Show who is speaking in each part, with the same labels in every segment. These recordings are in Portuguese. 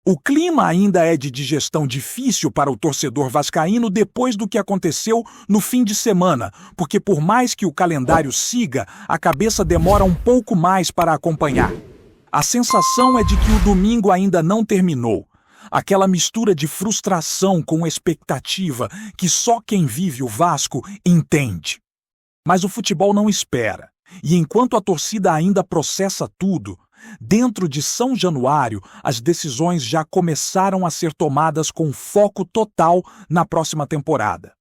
Speaker 1: O clima ainda é de digestão difícil para o torcedor vascaíno depois do que aconteceu no fim de semana, porque por mais que o calendário siga, a cabeça demora um pouco mais para acompanhar. A sensação é de que o domingo ainda não terminou. Aquela mistura de frustração com expectativa que só quem vive o Vasco entende. Mas o futebol não espera, e enquanto a torcida ainda processa tudo, dentro de São Januário, as decisões já começaram a ser tomadas com foco total na próxima temporada.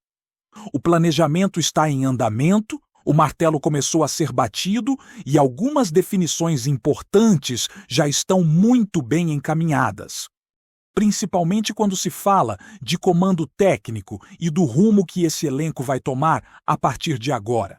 Speaker 1: O planejamento está em andamento, o martelo começou a ser batido e algumas definições importantes já estão muito bem encaminhadas. Principalmente quando se fala de comando técnico e do rumo que esse elenco vai tomar a partir de agora.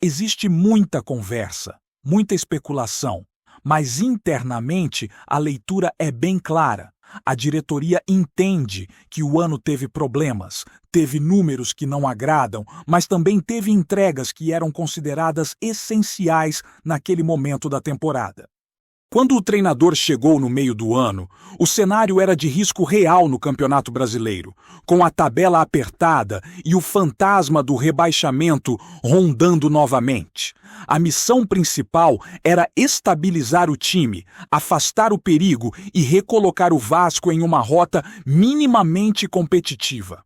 Speaker 1: Existe muita conversa, muita especulação, mas internamente a leitura é bem clara. A diretoria entende que o ano teve problemas, teve números que não agradam, mas também teve entregas que eram consideradas essenciais naquele momento da temporada. Quando o treinador chegou no meio do ano, o cenário era de risco real no Campeonato Brasileiro, com a tabela apertada e o fantasma do rebaixamento rondando novamente. A missão principal era estabilizar o time, afastar o perigo e recolocar o Vasco em uma rota minimamente competitiva.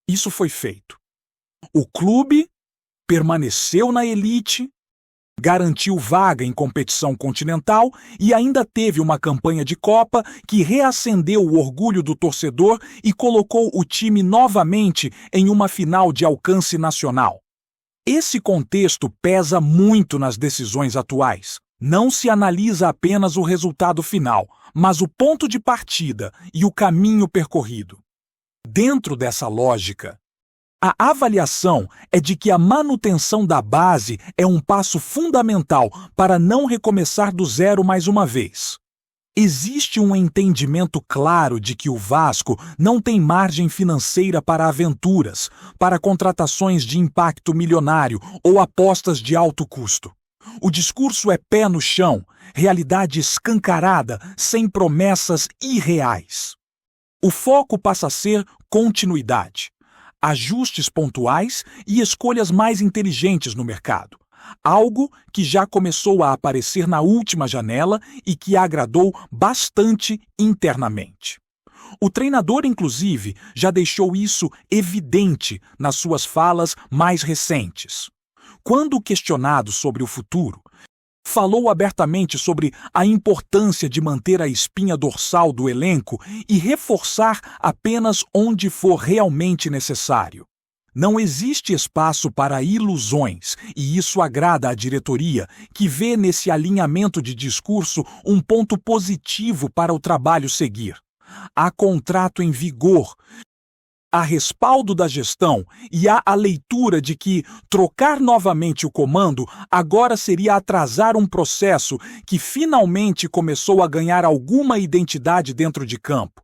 Speaker 1: Isso foi feito. O clube permaneceu na elite, garantiu vaga em competição continental e ainda teve uma campanha de Copa que reacendeu o orgulho do torcedor e colocou o time novamente em uma final de alcance nacional. Esse contexto pesa muito nas decisões atuais. Não se analisa apenas o resultado final, mas o ponto de partida e o caminho percorrido. Dentro dessa lógica, a avaliação é de que a manutenção da base é um passo fundamental para não recomeçar do zero mais uma vez. Existe um entendimento claro de que o Vasco não tem margem financeira para aventuras, para contratações de impacto milionário ou apostas de alto custo. O discurso é pé no chão, realidade escancarada, sem promessas irreais. O foco passa a ser continuidade, ajustes pontuais e escolhas mais inteligentes no mercado. Algo que já começou a aparecer na última janela e que agradou bastante internamente. O treinador, inclusive, já deixou isso evidente nas suas falas mais recentes. Quando questionado sobre o futuro, falou abertamente sobre a importância de manter a espinha dorsal do elenco e reforçar apenas onde for realmente necessário. Não existe espaço para ilusões, e isso agrada à diretoria, que vê nesse alinhamento de discurso um ponto positivo para o trabalho seguir. Há contrato em vigor, há respaldo da gestão e há a leitura de que trocar novamente o comando agora seria atrasar um processo que finalmente começou a ganhar alguma identidade dentro de campo,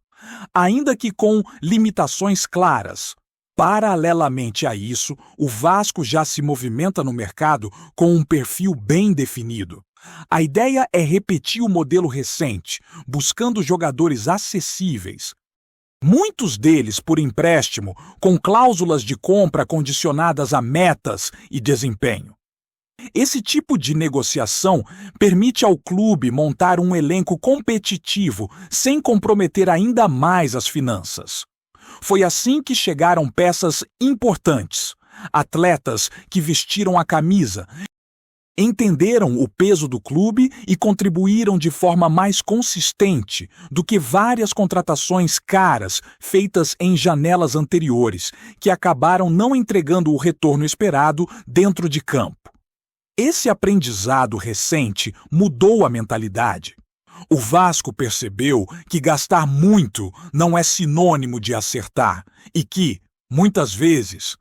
Speaker 1: ainda que com limitações claras. Paralelamente a isso, o Vasco já se movimenta no mercado com um perfil bem definido. A ideia é repetir o modelo recente, buscando jogadores acessíveis, muitos deles por empréstimo, com cláusulas de compra condicionadas a metas e desempenho. Esse tipo de negociação permite ao clube montar um elenco competitivo sem comprometer ainda mais as finanças. Foi assim que chegaram peças importantes, atletas que vestiram a camisa, entenderam o peso do clube e contribuíram de forma mais consistente do que várias contratações caras feitas em janelas anteriores, que acabaram não entregando o retorno esperado dentro de campo. Esse aprendizado recente mudou a mentalidade. O Vasco percebeu que gastar muito não é sinônimo de acertar e que, muitas vezes,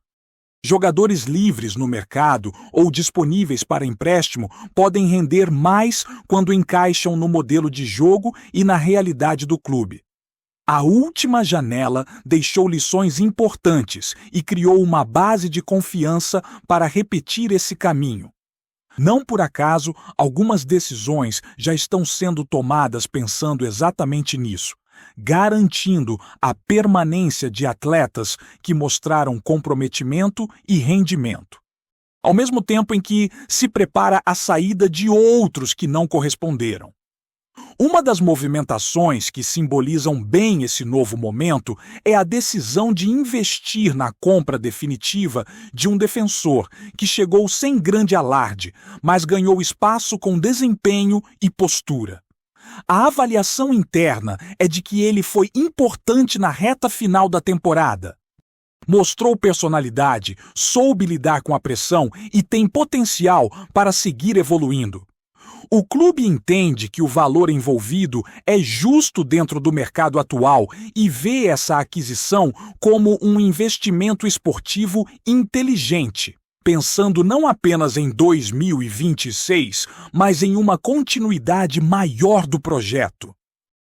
Speaker 1: jogadores livres no mercado ou disponíveis para empréstimo podem render mais quando encaixam no modelo de jogo e na realidade do clube. A última janela deixou lições importantes e criou uma base de confiança para repetir esse caminho. Não por acaso, algumas decisões já estão sendo tomadas pensando exatamente nisso, garantindo a permanência de atletas que mostraram comprometimento e rendimento, ao mesmo tempo em que se prepara a saída de outros que não corresponderam. Uma das movimentações que simbolizam bem esse novo momento é a decisão de investir na compra definitiva de um defensor que chegou sem grande alarde, mas ganhou espaço com desempenho e postura. A avaliação interna é de que ele foi importante na reta final da temporada. Mostrou personalidade, soube lidar com a pressão e tem potencial para seguir evoluindo. O clube entende que o valor envolvido é justo dentro do mercado atual e vê essa aquisição como um investimento esportivo inteligente, pensando não apenas em 2026, mas em uma continuidade maior do projeto.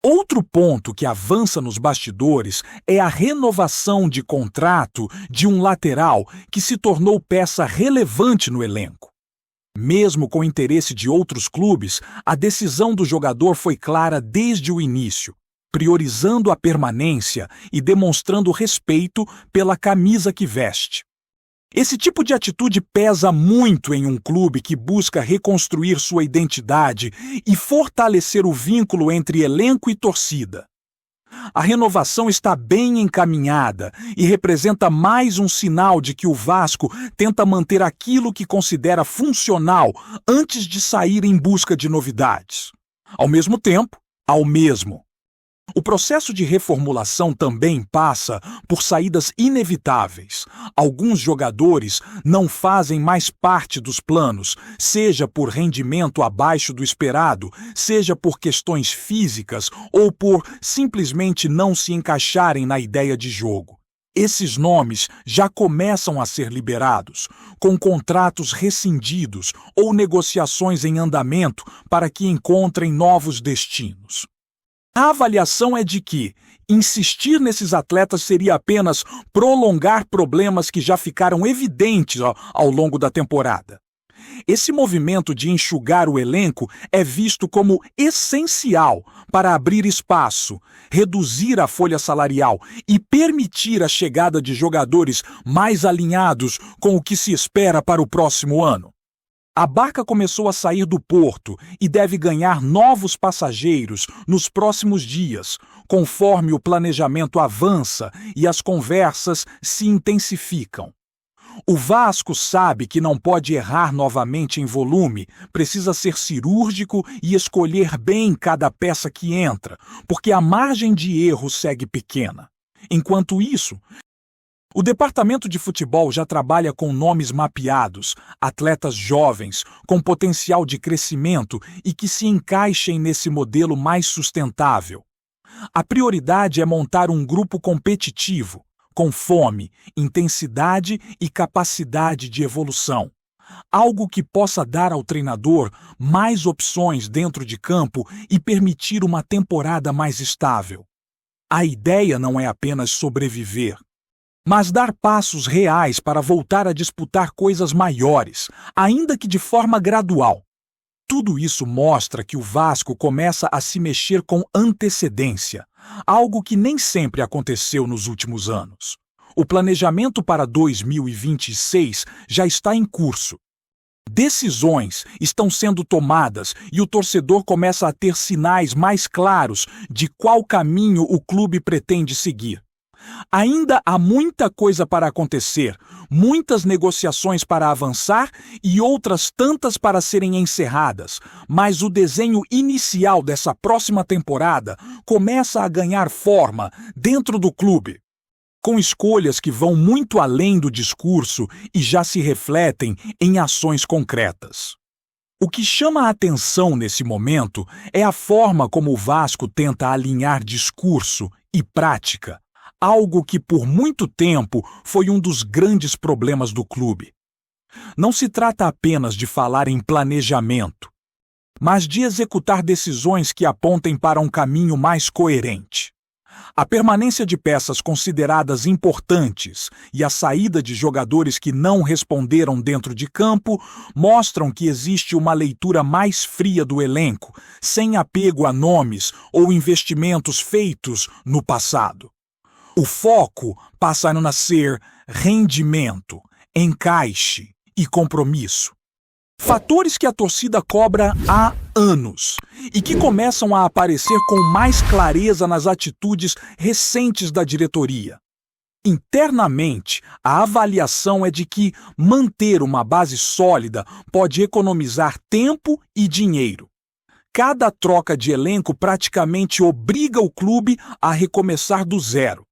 Speaker 1: Outro ponto que avança nos bastidores é a renovação de contrato de um lateral que se tornou peça relevante no elenco. Mesmo com o interesse de outros clubes, a decisão do jogador foi clara desde o início, priorizando a permanência e demonstrando respeito pela camisa que veste. Esse tipo de atitude pesa muito em um clube que busca reconstruir sua identidade e fortalecer o vínculo entre elenco e torcida. A renovação está bem encaminhada e representa mais um sinal de que o Vasco tenta manter aquilo que considera funcional antes de sair em busca de novidades. Ao mesmo tempo, o processo de reformulação também passa por saídas inevitáveis. Alguns jogadores não fazem mais parte dos planos, seja por rendimento abaixo do esperado, seja por questões físicas ou por simplesmente não se encaixarem na ideia de jogo. Esses nomes já começam a ser liberados, com contratos rescindidos ou negociações em andamento para que encontrem novos destinos. A avaliação é de que insistir nesses atletas seria apenas prolongar problemas que já ficaram evidentes ao longo da temporada. Esse movimento de enxugar o elenco é visto como essencial para abrir espaço, reduzir a folha salarial e permitir a chegada de jogadores mais alinhados com o que se espera para o próximo ano. A barca começou a sair do porto e deve ganhar novos passageiros nos próximos dias, conforme o planejamento avança e as conversas se intensificam. O Vasco sabe que não pode errar novamente em volume, precisa ser cirúrgico e escolher bem cada peça que entra, porque a margem de erro segue pequena. Enquanto isso, o departamento de futebol já trabalha com nomes mapeados, atletas jovens, com potencial de crescimento e que se encaixem nesse modelo mais sustentável. A prioridade é montar um grupo competitivo, com fome, intensidade e capacidade de evolução. Algo que possa dar ao treinador mais opções dentro de campo e permitir uma temporada mais estável. A ideia não é apenas sobreviver, mas dar passos reais para voltar a disputar coisas maiores, ainda que de forma gradual. Tudo isso mostra que o Vasco começa a se mexer com antecedência, algo que nem sempre aconteceu nos últimos anos. O planejamento para 2026 já está em curso. Decisões estão sendo tomadas e o torcedor começa a ter sinais mais claros de qual caminho o clube pretende seguir. Ainda há muita coisa para acontecer, muitas negociações para avançar e outras tantas para serem encerradas, mas o desenho inicial dessa próxima temporada começa a ganhar forma dentro do clube, com escolhas que vão muito além do discurso e já se refletem em ações concretas. O que chama a atenção nesse momento é a forma como o Vasco tenta alinhar discurso e prática, algo que por muito tempo foi um dos grandes problemas do clube. Não se trata apenas de falar em planejamento, mas de executar decisões que apontem para um caminho mais coerente. A permanência de peças consideradas importantes e a saída de jogadores que não responderam dentro de campo mostram que existe uma leitura mais fria do elenco, sem apego a nomes ou investimentos feitos no passado. O foco passa a ser rendimento, encaixe e compromisso. Fatores que a torcida cobra há anos e que começam a aparecer com mais clareza nas atitudes recentes da diretoria. Internamente, a avaliação é de que manter uma base sólida pode economizar tempo e dinheiro. Cada troca de elenco praticamente obriga o clube a recomeçar do zero,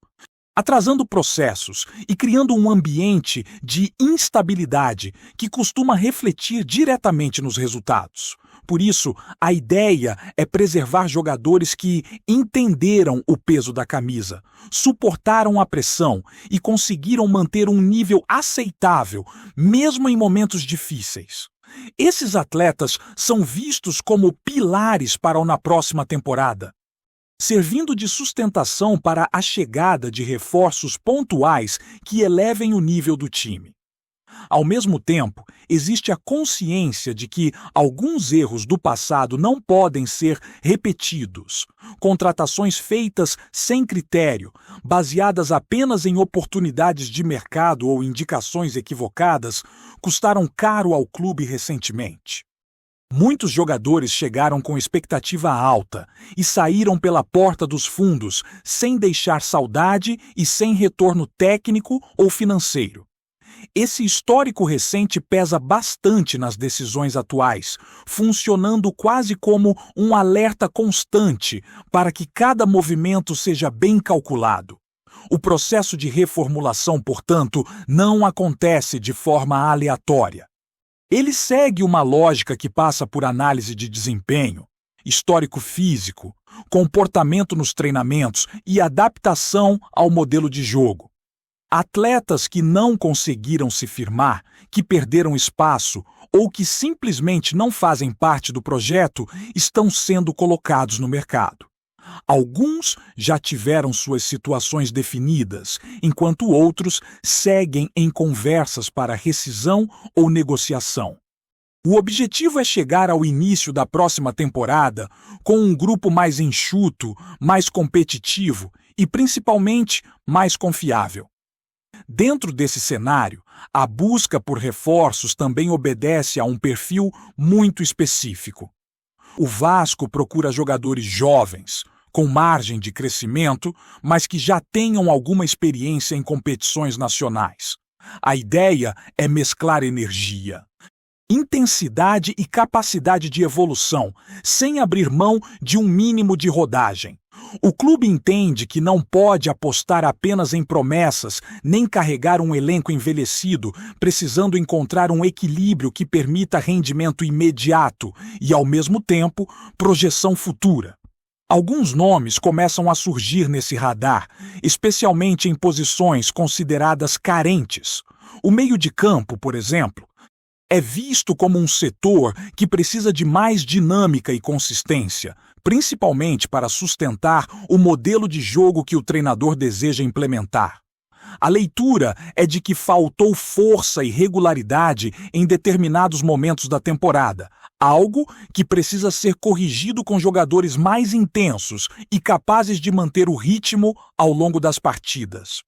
Speaker 1: atrasando processos e criando um ambiente de instabilidade que costuma refletir diretamente nos resultados. Por isso, a ideia é preservar jogadores que entenderam o peso da camisa, suportaram a pressão e conseguiram manter um nível aceitável, mesmo em momentos difíceis. Esses atletas são vistos como pilares para na próxima temporada, servindo de sustentação para a chegada de reforços pontuais que elevem o nível do time. Ao mesmo tempo, existe a consciência de que alguns erros do passado não podem ser repetidos. Contratações feitas sem critério, baseadas apenas em oportunidades de mercado ou indicações equivocadas, custaram caro ao clube recentemente. Muitos jogadores chegaram com expectativa alta e saíram pela porta dos fundos sem deixar saudade e sem retorno técnico ou financeiro. Esse histórico recente pesa bastante nas decisões atuais, funcionando quase como um alerta constante para que cada movimento seja bem calculado. O processo de reformulação, portanto, não acontece de forma aleatória. Ele segue uma lógica que passa por análise de desempenho, histórico físico, comportamento nos treinamentos e adaptação ao modelo de jogo. Atletas que não conseguiram se firmar, que perderam espaço ou que simplesmente não fazem parte do projeto estão sendo colocados no mercado. Alguns já tiveram suas situações definidas, enquanto outros seguem em conversas para rescisão ou negociação. O objetivo é chegar ao início da próxima temporada com um grupo mais enxuto, mais competitivo e, principalmente, mais confiável. Dentro desse cenário, a busca por reforços também obedece a um perfil muito específico. O Vasco procura jogadores jovens, com margem de crescimento, mas que já tenham alguma experiência em competições nacionais. A ideia é mesclar energia, intensidade e capacidade de evolução, sem abrir mão de um mínimo de rodagem. O clube entende que não pode apostar apenas em promessas, nem carregar um elenco envelhecido, precisando encontrar um equilíbrio que permita rendimento imediato e, ao mesmo tempo, projeção futura. Alguns nomes começam a surgir nesse radar, especialmente em posições consideradas carentes. O meio de campo, por exemplo, é visto como um setor que precisa de mais dinâmica e consistência, principalmente para sustentar o modelo de jogo que o treinador deseja implementar. A leitura é de que faltou força e regularidade em determinados momentos da temporada, algo que precisa ser corrigido com jogadores mais intensos e capazes de manter o ritmo ao longo das partidas.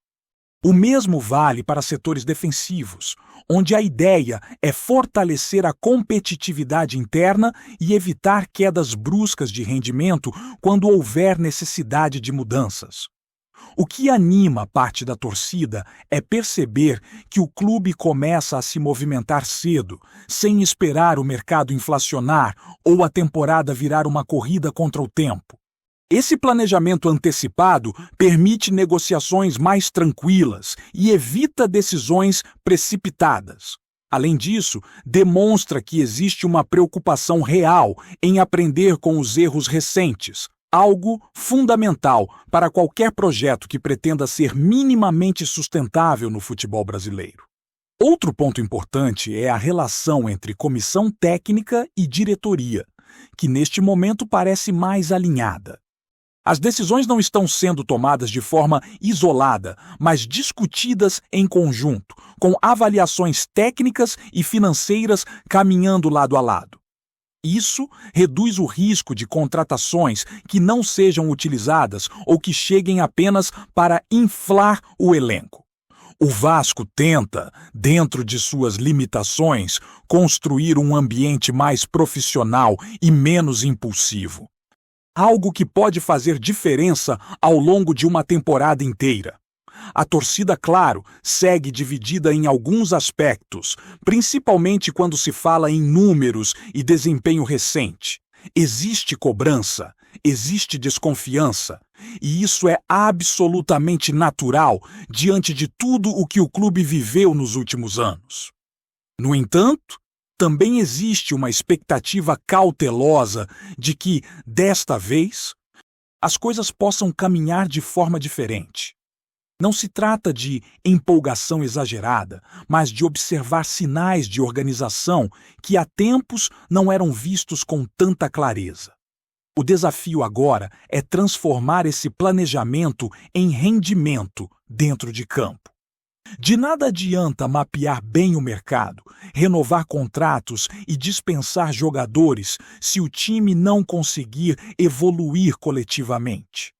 Speaker 1: O mesmo vale para setores defensivos, onde a ideia é fortalecer a competitividade interna e evitar quedas bruscas de rendimento quando houver necessidade de mudanças. O que anima parte da torcida é perceber que o clube começa a se movimentar cedo, sem esperar o mercado inflacionar ou a temporada virar uma corrida contra o tempo. Esse planejamento antecipado permite negociações mais tranquilas e evita decisões precipitadas. Além disso, demonstra que existe uma preocupação real em aprender com os erros recentes, algo fundamental para qualquer projeto que pretenda ser minimamente sustentável no futebol brasileiro. Outro ponto importante é a relação entre comissão técnica e diretoria, que neste momento parece mais alinhada. As decisões não estão sendo tomadas de forma isolada, mas discutidas em conjunto, com avaliações técnicas e financeiras caminhando lado a lado. Isso reduz o risco de contratações que não sejam utilizadas ou que cheguem apenas para inflar o elenco. O Vasco tenta, dentro de suas limitações, construir um ambiente mais profissional e menos impulsivo. Algo que pode fazer diferença ao longo de uma temporada inteira. A torcida, claro, segue dividida em alguns aspectos, principalmente quando se fala em números e desempenho recente. Existe cobrança, existe desconfiança, e isso é absolutamente natural diante de tudo o que o clube viveu nos últimos anos. No entanto, também existe uma expectativa cautelosa de que, desta vez, as coisas possam caminhar de forma diferente. Não se trata de empolgação exagerada, mas de observar sinais de organização que há tempos não eram vistos com tanta clareza. O desafio agora é transformar esse planejamento em rendimento dentro de campo. De nada adianta mapear bem o mercado, renovar contratos e dispensar jogadores se o time não conseguir evoluir coletivamente.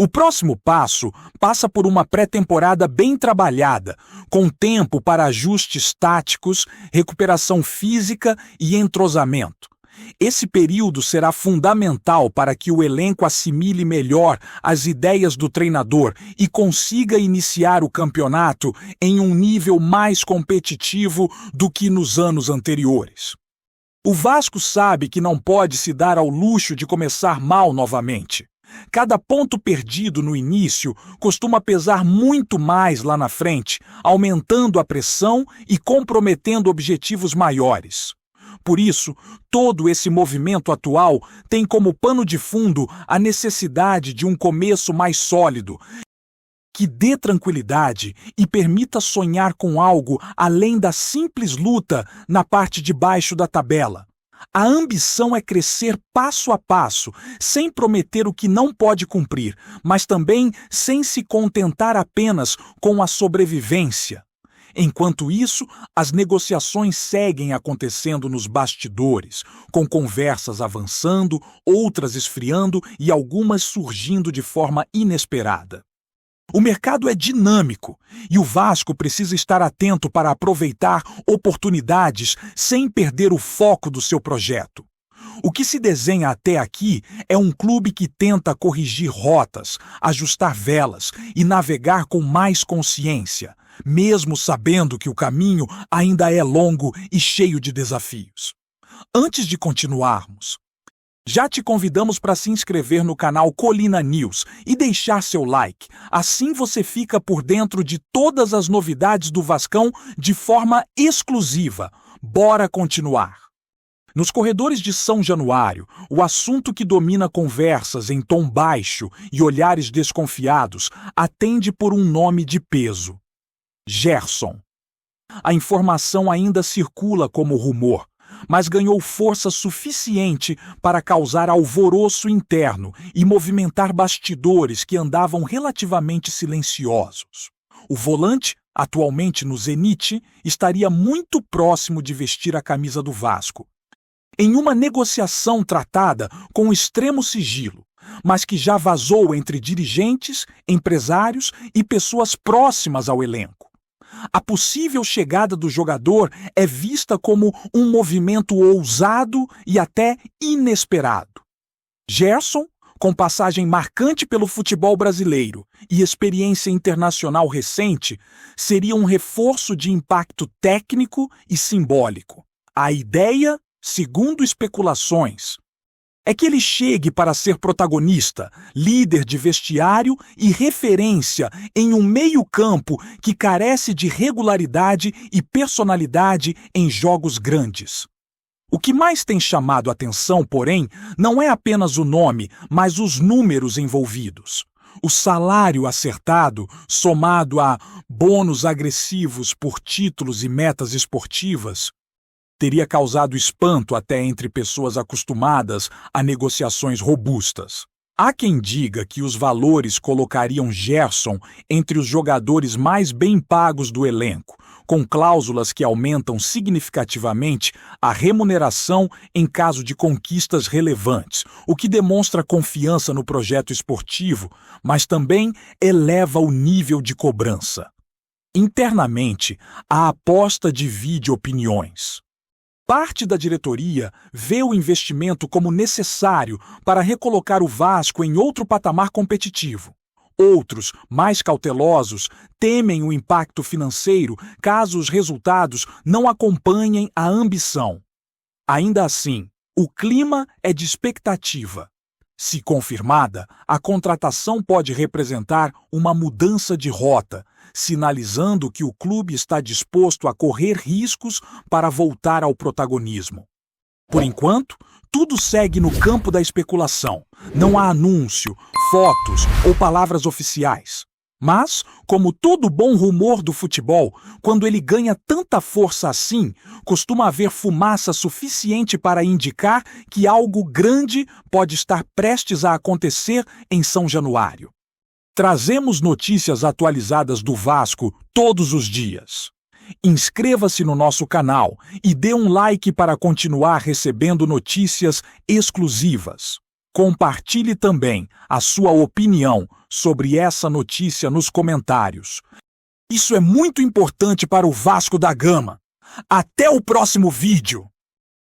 Speaker 1: O próximo passo passa por uma pré-temporada bem trabalhada, com tempo para ajustes táticos, recuperação física e entrosamento. Esse período será fundamental para que o elenco assimile melhor as ideias do treinador e consiga iniciar o campeonato em um nível mais competitivo do que nos anos anteriores. O Vasco sabe que não pode se dar ao luxo de começar mal novamente. Cada ponto perdido no início costuma pesar muito mais lá na frente, aumentando a pressão e comprometendo objetivos maiores. Por isso, todo esse movimento atual tem como pano de fundo a necessidade de um começo mais sólido, que dê tranquilidade e permita sonhar com algo além da simples luta na parte de baixo da tabela. A ambição é crescer passo a passo, sem prometer o que não pode cumprir, mas também sem se contentar apenas com a sobrevivência. Enquanto isso, as negociações seguem acontecendo nos bastidores, com conversas avançando, outras esfriando e algumas surgindo de forma inesperada. O mercado é dinâmico e o Vasco precisa estar atento para aproveitar oportunidades sem perder o foco do seu projeto. O que se desenha até aqui é um clube que tenta corrigir rotas, ajustar velas e navegar com mais consciência, mesmo sabendo que o caminho ainda é longo e cheio de desafios. Antes de continuarmos, já te convidamos para se inscrever no canal Colina News e deixar seu like. Assim você fica por dentro de todas as novidades do Vascão de forma exclusiva. Bora continuar! Nos corredores de São Januário, o assunto que domina conversas em tom baixo e olhares desconfiados atende por um nome de peso: Gerson. A informação ainda circula como rumor, mas ganhou força suficiente para causar alvoroço interno e movimentar bastidores que andavam relativamente silenciosos. O volante, atualmente no Zenit, estaria muito próximo de vestir a camisa do Vasco, em uma negociação tratada com extremo sigilo, mas que já vazou entre dirigentes, empresários e pessoas próximas ao elenco. A possível chegada do jogador é vista como um movimento ousado e até inesperado. Gerson, com passagem marcante pelo futebol brasileiro e experiência internacional recente, seria um reforço de impacto técnico e simbólico. A ideia, segundo especulações, é que ele chegue para ser protagonista, líder de vestiário e referência em um meio-campo que carece de regularidade e personalidade em jogos grandes. O que mais tem chamado a atenção, porém, não é apenas o nome, mas os números envolvidos. O salário acertado, somado a bônus agressivos por títulos e metas esportivas, teria causado espanto até entre pessoas acostumadas a negociações robustas. Há quem diga que os valores colocariam Gerson entre os jogadores mais bem pagos do elenco, com cláusulas que aumentam significativamente a remuneração em caso de conquistas relevantes, o que demonstra confiança no projeto esportivo, mas também eleva o nível de cobrança. Internamente, a aposta divide opiniões. Parte da diretoria vê o investimento como necessário para recolocar o Vasco em outro patamar competitivo. Outros, mais cautelosos, temem o impacto financeiro caso os resultados não acompanhem a ambição. Ainda assim, o clima é de expectativa. Se confirmada, a contratação pode representar uma mudança de rota, sinalizando que o clube está disposto a correr riscos para voltar ao protagonismo. Por enquanto, tudo segue no campo da especulação. Não há anúncio, fotos ou palavras oficiais. Mas, como todo bom rumor do futebol, quando ele ganha tanta força assim, costuma haver fumaça suficiente para indicar que algo grande pode estar prestes a acontecer em São Januário. Trazemos notícias atualizadas do Vasco todos os dias. Inscreva-se no nosso canal e dê um like para continuar recebendo notícias exclusivas. Compartilhe também a sua opinião sobre essa notícia nos comentários. Isso é muito importante para o Vasco da Gama. Até o próximo vídeo!